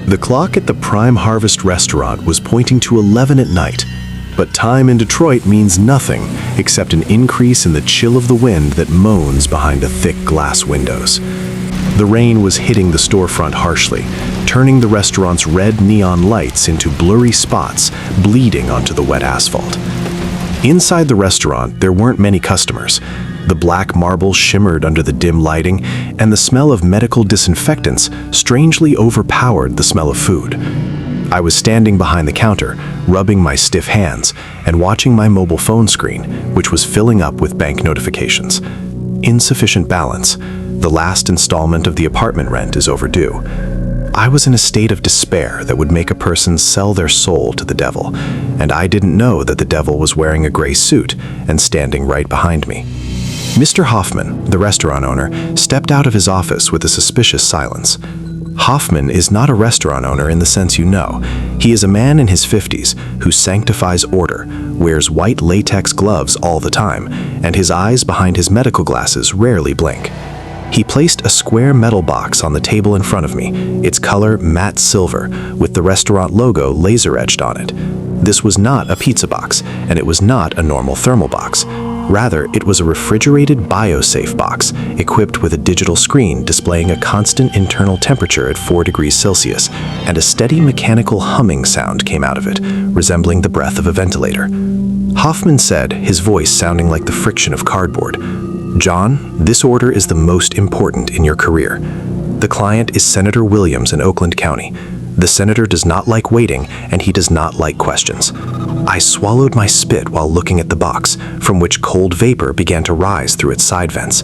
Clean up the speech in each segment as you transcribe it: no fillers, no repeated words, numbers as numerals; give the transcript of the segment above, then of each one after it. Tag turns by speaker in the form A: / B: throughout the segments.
A: The clock at the Prime Harvest restaurant was pointing to 11 at night, but time in Detroit means nothing except an increase in the chill of the wind that moans behind the thick glass windows. The rain was hitting the storefront harshly, turning the restaurant's red neon lights into blurry spots bleeding onto the wet asphalt. Inside the restaurant, there weren't many customers. The black marble shimmered under the dim lighting, and the smell of medical disinfectants strangely overpowered the smell of food. I was standing behind the counter, rubbing my stiff hands, and watching my mobile phone screen, which was filling up with bank notifications. Insufficient balance. The last installment of the apartment rent is overdue. I was in a state of despair that would make a person sell their soul to the devil, and I didn't know that the devil was wearing a gray suit and standing right behind me. Mr. Hoffman, the restaurant owner, stepped out of his office with a suspicious silence. Hoffman is not a restaurant owner in the sense you know. He is a man in his 50s who sanctifies order, wears white latex gloves all the time, and his eyes behind his medical glasses rarely blink. He placed a square metal box on the table in front of me, its color matte silver, with the restaurant logo laser-etched on it. This was not a pizza box, and it was not a normal thermal box. Rather, it was a refrigerated BioSafe box, equipped with a digital screen displaying a constant internal temperature at 4 degrees Celsius, and a steady mechanical humming sound came out of it, resembling the breath of a ventilator. Hoffman said, his voice sounding like the friction of cardboard, "John, this order is the most important in your career. The client is Senator Williams in Oakland County. The senator does not like waiting, and he does not like questions." I swallowed my spit while looking at the box, from which cold vapor began to rise through its side vents.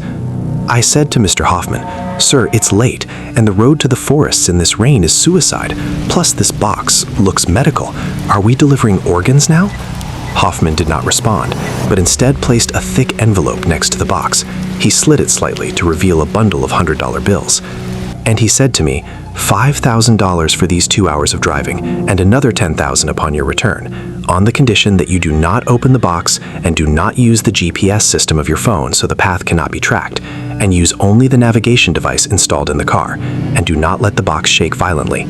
A: I said to Mr. Hoffman, "Sir, it's late, and the road to the forests in this rain is suicide. Plus, this box looks medical. Are we delivering organs now?" Hoffman did not respond, but instead placed a thick envelope next to the box. He slid it slightly to reveal a bundle of $100 bills. And he said to me, $5,000 for these 2 hours of driving, and another $10,000 upon your return, on the condition that you do not open the box and do not use the GPS system of your phone so the path cannot be tracked, and use only the navigation device installed in the car, and do not let the box shake violently.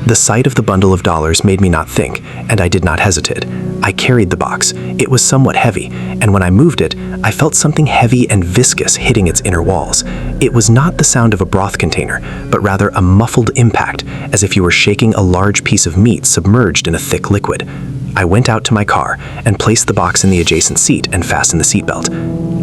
A: The sight of the bundle of dollars made me not think, and I did not hesitate. I carried the box. It was somewhat heavy, and when I moved it, I felt something heavy and viscous hitting its inner walls. It was not the sound of a broth container, but rather a muffled impact, as if you were shaking a large piece of meat submerged in a thick liquid. I went out to my car and placed the box in the adjacent seat and fastened the seatbelt.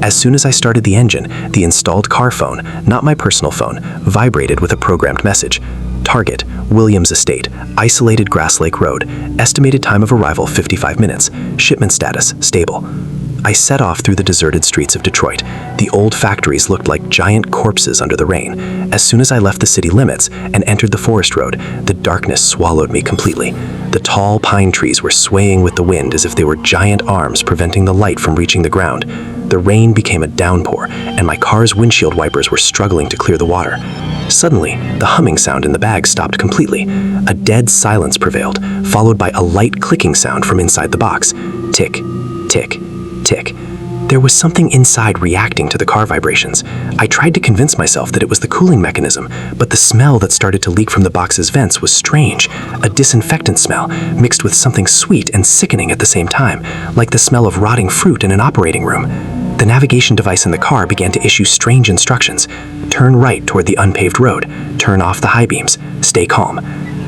A: As soon as I started the engine, the installed car phone, not my personal phone, vibrated with a programmed message. Target, Williams Estate, Isolated Grass Lake Road, estimated time of arrival 55 minutes, shipment status stable. I set off through the deserted streets of Detroit. The old factories looked like giant corpses under the rain. As soon as I left the city limits and entered the forest road, the darkness swallowed me completely. The tall pine trees were swaying with the wind as if they were giant arms preventing the light from reaching the ground. The rain became a downpour, and my car's windshield wipers were struggling to clear the water. Suddenly, the humming sound in the bag stopped completely. A dead silence prevailed, followed by a light clicking sound from inside the box. Tick, tick, tick. There was something inside reacting to the car vibrations. I tried to convince myself that it was the cooling mechanism, but the smell that started to leak from the box's vents was strange. A disinfectant smell, mixed with something sweet and sickening at the same time, like the smell of rotting fruit in an operating room. The navigation device in the car began to issue strange instructions. Turn right toward the unpaved road. Turn off the high beams. Stay calm.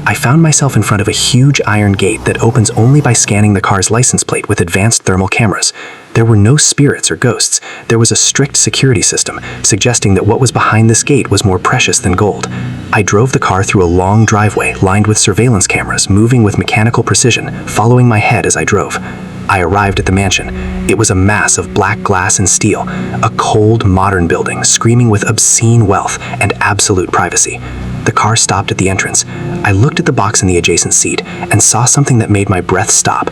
A: I found myself in front of a huge iron gate that opens only by scanning the car's license plate with advanced thermal cameras. There were no spirits or ghosts. There was a strict security system, suggesting that what was behind this gate was more precious than gold. I drove the car through a long driveway lined with surveillance cameras, moving with mechanical precision, following my head as I drove. I arrived at the mansion. It was a mass of black glass and steel, a cold, modern building screaming with obscene wealth and absolute privacy. The car stopped at the entrance. I looked at the box in the adjacent seat and saw something that made my breath stop.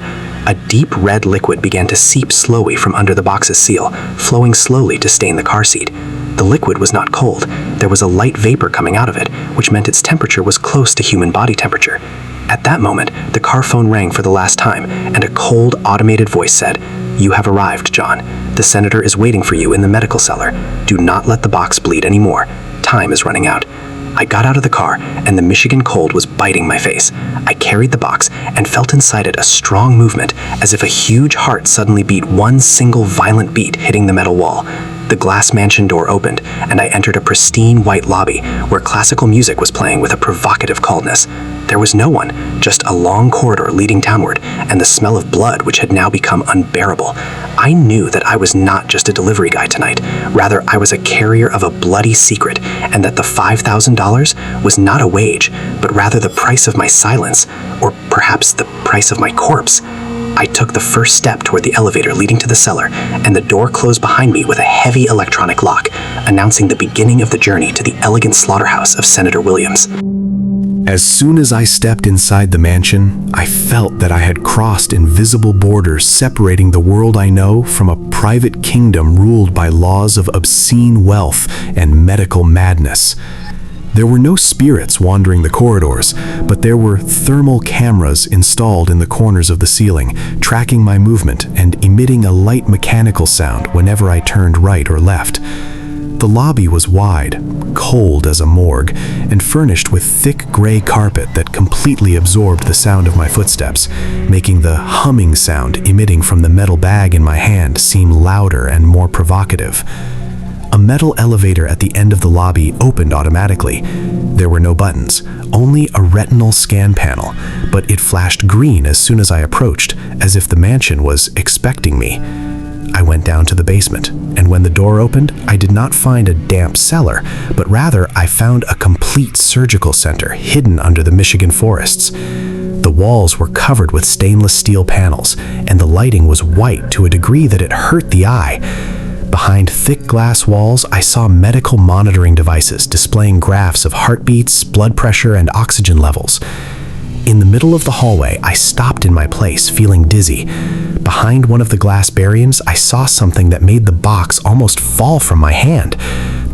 A: A deep red liquid began to seep slowly from under the box's seal, flowing slowly to stain the car seat. The liquid was not cold. There was a light vapor coming out of it, which meant its temperature was close to human body temperature. At that moment, the car phone rang for the last time, and a cold, automated voice said, "You have arrived, John. The senator is waiting for you in the medical cellar. Do not let the box bleed anymore. Time is running out."
B: I got out of the car, and the Michigan cold was biting my face. I carried the box and felt inside it a strong movement, as if a huge heart suddenly beat one single violent beat, hitting the metal wall. The glass mansion door opened, and I entered a pristine white lobby where classical music was playing with a provocative coldness. There was no one, just a long corridor leading downward, and the smell of blood which had now become unbearable. I knew that I was not just a delivery guy tonight. Rather, I was a carrier of a bloody secret, and that the $5,000 was not a wage, but rather the price of my silence, or perhaps the price of my corpse. I took the first step toward the elevator leading to the cellar, and the door closed behind me with a heavy electronic lock, announcing the beginning of the journey to the elegant slaughterhouse of Senator Williams.
A: As soon as I stepped inside the mansion, I felt that I had crossed invisible borders separating the world I know from a private kingdom ruled by laws of obscene wealth and medical madness. There were no spirits wandering the corridors, but there were thermal cameras installed in the corners of the ceiling, tracking my movement and emitting a light mechanical sound whenever I turned right or left. The lobby was wide, cold as a morgue, and furnished with thick gray carpet that completely absorbed the sound of my footsteps, making the humming sound emitting from the metal bag in my hand seem louder and more provocative. A metal elevator at the end of the lobby opened automatically. There were no buttons, only a retinal scan panel, but it flashed green as soon as I approached, as if the mansion was expecting me. I went down to the basement, and when the door opened, I did not find a damp cellar, but rather I found a complete surgical center hidden under the Michigan forests. The walls were covered with stainless steel panels, and the lighting was white to a degree that it hurt the eye. Behind thick glass walls, I saw medical monitoring devices displaying graphs of heartbeats, blood pressure, and oxygen levels. In the middle of the hallway, I stopped in my place, feeling dizzy. Behind one of the glass barriers, I saw something that made the box almost fall from my hand.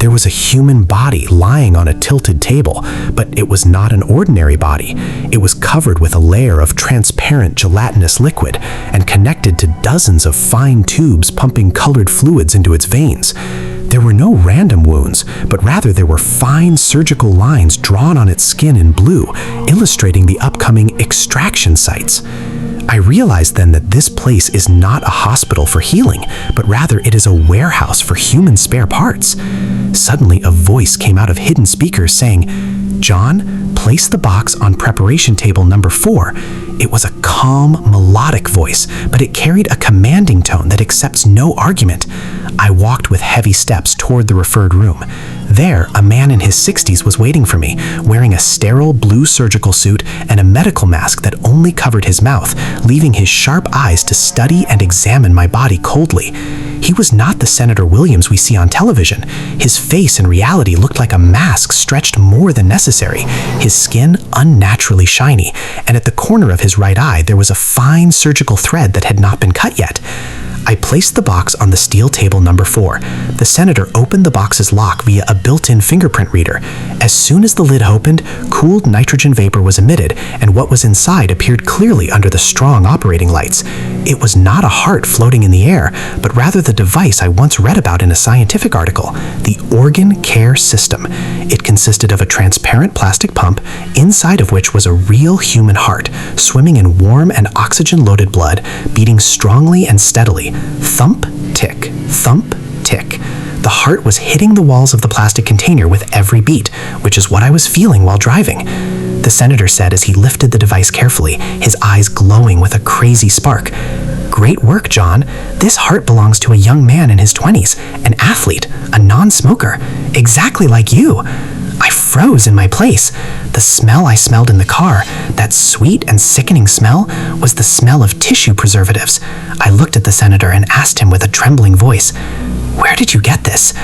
A: There was a human body lying on a tilted table, but it was not an ordinary body. It was covered with a layer of transparent gelatinous liquid and connected to dozens of fine tubes pumping colored fluids into its veins. There were no random wounds, but rather there were fine surgical lines drawn on its skin in blue, illustrating the upcoming extraction sites. I realized then that this place is not a hospital for healing, but rather it is a warehouse for human spare parts. Suddenly, a voice came out of hidden speakers saying, "John, place the box on preparation table number 4. It was a calm, melodic voice, but it carried a commanding tone that accepts no argument. I walked with heavy steps toward the referred room. There, a man in his 60s was waiting for me, wearing a sterile blue surgical suit and a medical mask that only covered his mouth, leaving his sharp eyes to study and examine my body coldly. He was not the Senator Williams we see on television. His face in reality looked like a mask stretched more than necessary, his skin unnaturally shiny, and at the corner of his right eye there was a fine surgical thread that had not been cut yet. I placed the box on the steel table number 4. The senator opened the box's lock via a built-in fingerprint reader. As soon as the lid opened, cooled nitrogen vapor was emitted, and what was inside appeared clearly under the strong operating lights. It was not a heart floating in the air, but rather the device I once read about in a scientific article, the organ care system. It consisted of a transparent plastic pump, inside of which was a real human heart, swimming in warm and oxygen-loaded blood, beating strongly and steadily. Thump, tick, thump, tick. The heart was hitting the walls of the plastic container with every beat, which is what I was feeling while driving. The senator said as he lifted the device carefully, his eyes glowing with a crazy spark. "Great work, John. This heart belongs to a young man in his 20s, an athlete, a non-smoker, exactly like you." I froze in my place. The smell I smelled in the car, that sweet and sickening smell, was the smell of tissue preservatives. I looked at the senator and asked him with a trembling voice, "Where did you get this?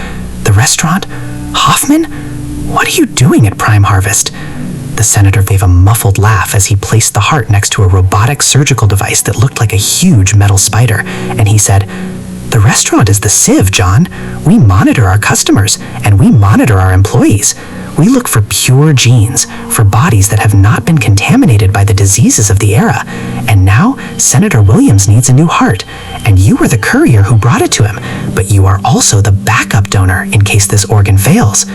A: The restaurant? Hoffman? What are you doing at Prime Harvest?" The senator gave a muffled laugh as he placed the heart next to a robotic surgical device that looked like a huge metal spider, and he said, "The restaurant is the sieve, John. We monitor our customers, and we monitor our employees. We look for pure genes, for bodies that have not been contaminated by the diseases of the era. And now, Senator Williams needs a new heart, and you were the courier who brought it to him, but you are also the backup donor in case this organ fails."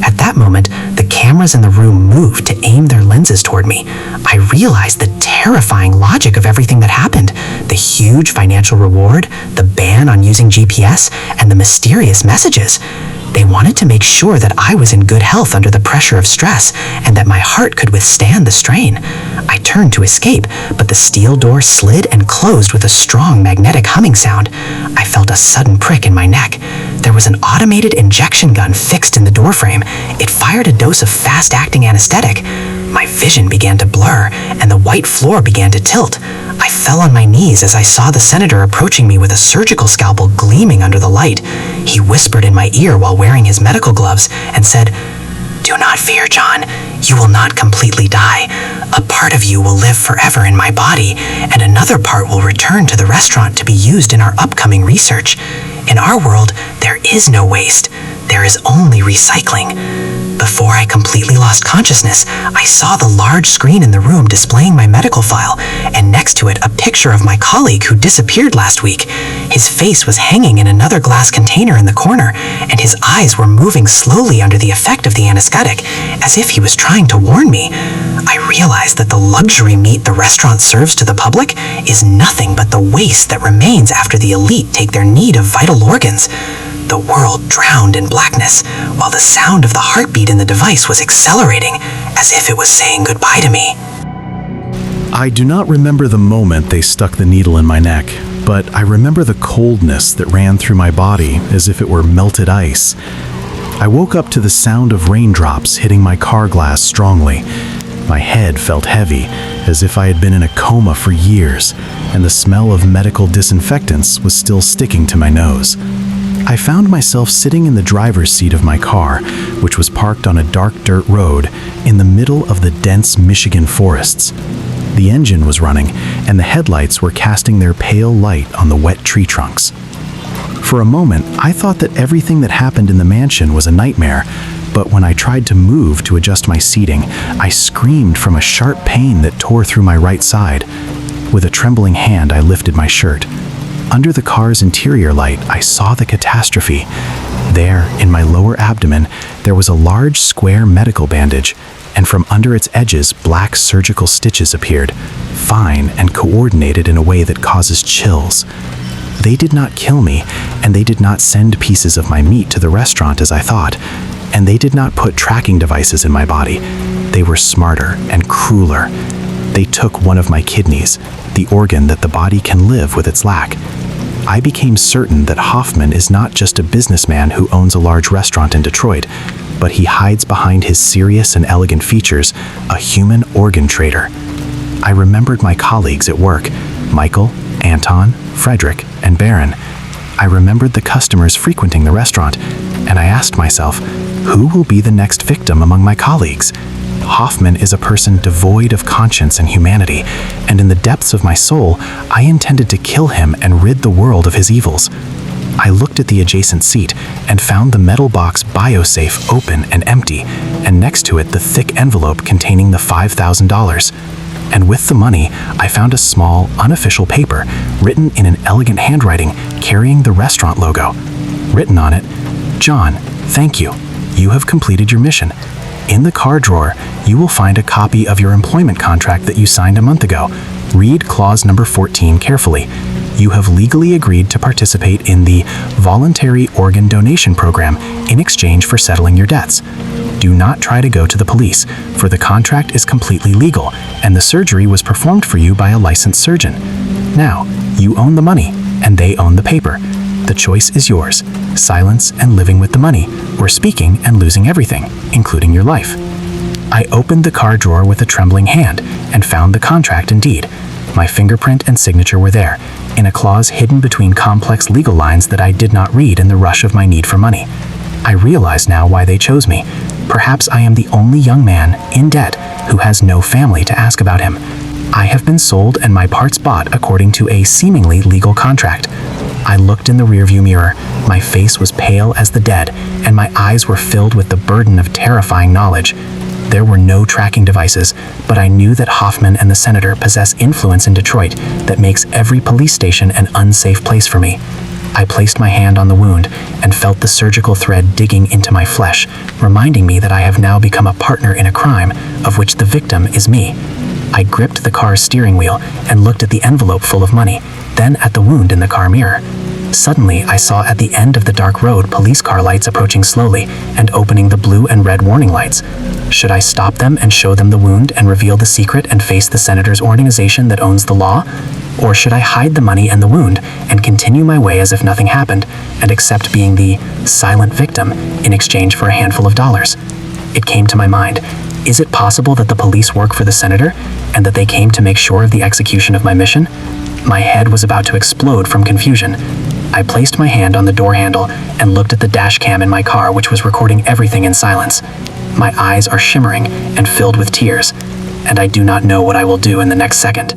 A: At that moment, the
B: cameras in the room moved to aim their lenses toward me, I realized the terrifying logic of everything that happened. The huge financial reward, the ban on using GPS, and the mysterious messages. They wanted to make sure that I was in good health under the pressure of stress and that my heart could withstand the strain. I turned to escape, but the steel door slid and closed with a strong magnetic humming sound. I felt a sudden prick in my neck. There was an automated injection gun fixed in the doorframe. It fired a dose of fast-acting anesthetic. My vision began to blur, and the white floor began to tilt. I fell on my knees as I saw the senator approaching me with a surgical scalpel gleaming under the light. He whispered in my ear while wearing his medical gloves and said, "Do not fear, John. You will not completely die. A part of you will live forever in my body, and another part will return to the restaurant to be used in our upcoming research. In our world, there is no waste. There is only recycling." Before I completely lost consciousness, I saw the large screen in the room displaying my medical file, and next to it a picture of my colleague who disappeared last week. His face was hanging in another glass container in the corner, and his eyes were moving slowly under the effect of the anesthetic, as if he was trying to warn me. I realized that the luxury meat the restaurant serves to the public is nothing but the waste that remains after the elite take their need of vital organs. The world drowned in blackness, while the sound of the heartbeat in the device was accelerating, as if it was saying goodbye to me.
A: I do not remember the moment they stuck the needle in my neck, but I remember the coldness that ran through my body as if it were melted ice. I woke up to the sound of raindrops hitting my car glass strongly. My head felt heavy, as if I had been in a coma for years, and the smell of medical disinfectants was still sticking to my nose. I found myself sitting in the driver's seat of my car, which was parked on a dark dirt road in the middle of the dense Michigan forests. The engine was running, and the headlights were casting their pale light on the wet tree trunks. For a moment, I thought that everything that happened in the mansion was a nightmare, but when I tried to move to adjust my seating, I screamed from a sharp pain that tore through my right side. With a trembling hand, I lifted my shirt. Under the car's interior light, I saw the catastrophe. There, in my lower abdomen, there was a large square medical bandage, and from under its edges, black surgical stitches appeared, fine and coordinated in a way that causes chills. They did not kill me, and they did not send pieces of my meat to the restaurant as I thought, and they did not put tracking devices in my body. They were smarter and crueler. They took one of my kidneys, the organ that the body can live with its lack. I became certain that Hoffman is not just a businessman who owns a large restaurant in Detroit, but he hides behind his serious and elegant features a human organ trader. I remembered my colleagues at work, Michael, Anton, Frederick, and Baron. I remembered the customers frequenting the restaurant, and I asked myself, who will be the next victim among my colleagues? Hoffman is a person devoid of conscience and humanity, and in the depths of my soul, I intended to kill him and rid the world of his evils. I looked at the adjacent seat and found the metal box BioSafe open and empty, and next to it the thick envelope containing the $5,000. And with the money, I found a small, unofficial paper written in an elegant handwriting carrying the restaurant logo. Written on it, "John, thank you. You have completed your mission. In the car drawer, you will find a copy of your employment contract that you signed a month ago. Read clause number 14 carefully. You have legally agreed to participate in the voluntary organ donation program in exchange for settling your debts. Do not try to go to the police, for the contract is completely legal, and the surgery was performed for you by a licensed surgeon. Now, you own the money, and they own the paper. The choice is yours: silence and living with the money, or speaking and losing everything, including your life." I opened the car drawer with a trembling hand and found the contract indeed. My fingerprint and signature were there, in a clause hidden between complex legal lines that I did not read in the rush of my need for money. I realize now why they chose me. Perhaps I am the only young man in debt who has no family to ask about him. I have been sold and my parts bought according to a seemingly legal contract. I looked in the rearview mirror. My face was pale as the dead, and my eyes were filled with the burden of terrifying knowledge. There were no tracking devices, but I knew that Hoffman and the senator possess influence in Detroit that makes every police station an unsafe place for me.
B: I placed my hand on the wound and felt the surgical thread digging into my flesh, reminding me that I have now become a partner in a crime of which the victim is me. I gripped the car's steering wheel and looked at the envelope full of money, then at the wound in the car mirror. Suddenly, I saw at the end of the dark road police car lights approaching slowly and opening the blue and red warning lights. Should I stop them and show them the wound and reveal the secret and face the senator's organization that owns the law? Or should I hide the money and the wound and continue my way as if nothing happened and accept being the silent victim in exchange for a handful of dollars? It came to my mind, is it possible that the police work for the senator and that they came to make sure of the execution of my mission? My head was about to explode from confusion. I placed my hand on the door handle and looked at the dash cam in my car, which was recording everything in silence. My eyes are shimmering and filled with tears, and I do not know what I will do in the next second.